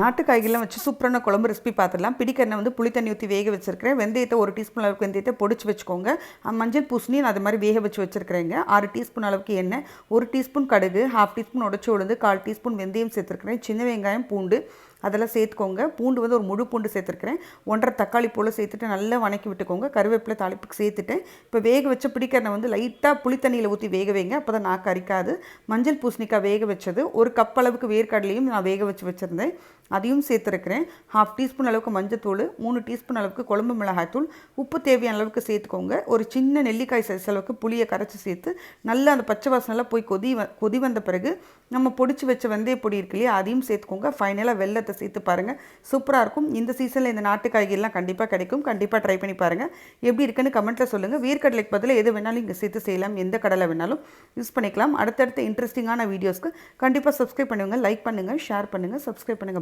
நாட்டு காய்கறிலாம் வச்சு சூப்பரான குழம்பு ரெசிபி பார்த்துடலாம். பிடிக்கெண்ணெய் வந்து புளி தண்ணி ஊற்றி வேக வச்சிருக்கிறேன். வெந்தயத்தை 1 டீஸ்பூன் அளவுக்கு வெந்தயத்தை பொடிச்சு வச்சுக்கோங்க. மஞ்சள் பூசணி நான் அது மாதிரி வேக வச்சு வச்சுருக்கிறேங்க. 6 டீஸ்பூன் அளவுக்கு எண்ணெய், 1 டீஸ்பூன் கடுகு, 1/2 டீஸ்பூன் உடச்சி உளுந்து, 1/4 டீஸ்பூன் வெந்தயம் சேர்த்துருக்கிறேன். சின்ன வெங்காயம், பூண்டு அதெல்லாம் சேர்த்துக்கோங்க. பூண்டு வந்து ஒரு முழு பூண்டு சேர்த்துருக்கிறேன். 1 1/2 தக்காளி போல் சேர்த்துட்டு நல்லா வணக்கி விட்டுக்கோங்க. கருவேப்பிலை தாளிப்புக்கு சேர்த்துட்டேன். இப்போ வேக வச்ச பிடிக்கெண்ணெய் வந்து லைட்டாக புளி தண்ணியில் ஊற்றி வேக வைங்க. அப்போ தான் நாக்கு அரிக்காது. மஞ்சள் பூசணிக்காய் வேக வச்சது, 1 கப் அளவுக்கு வேர்க்கடலையும் நான் வேக வச்சுருந்தேன், அதையும் சேர்த்துருக்கிறேன். 1/2 டீஸ்பூன் அளவுக்கு மஞ்சத்தூள், 3 டீஸ்பூன் அளவுக்கு குழம்பு மிளகாய்த்தூள், உப்பு தேவையான அளவுக்கு சேர்த்துக்கோங்க. ஒரு சின்ன நெல்லிக்காய் சைஸ் அளவுக்கு புளியை கரைச்சி சேர்த்து நல்லா அந்த பச்சை வாசனைலாம் போய் கொதி வந்த பிறகு நம்ம பொடிச்சு வச்ச வெந்தய பொடி இருக்கு இல்லையா, அதையும் சேர்த்துக்கோங்க. ஃபைனலாக வெல்லத்தை சேர்த்து பாருங்கள். சூப்பராக இருக்கும். இந்த சீசனில் இந்த நாட்டு காய்கறிலாம் கண்டிப்பாக கிடைக்கும். கண்டிப்பாக ட்ரை பண்ணி பாருங்கள். எப்படி இருக்குன்னு கமெண்ட்டில் சொல்லுங்கள். வேர்க்கடலைக்கு பதில் எது வேணாலும் இங்கே சேர்த்து செய்யலாம். எந்த கடலை வேணாலும் யூஸ் பண்ணிக்கலாம். அடுத்தடுத்த இன்ட்ரெஸ்டிங்கான வீடியோஸ்க்கு கண்டிப்பாக சப்ஸ்கிரைப் பண்ணுங்கள், லைக் பண்ணுங்கள், ஷேர் பண்ணுங்கள், சப்ஸ்கிரைப் பண்ணுங்கள்.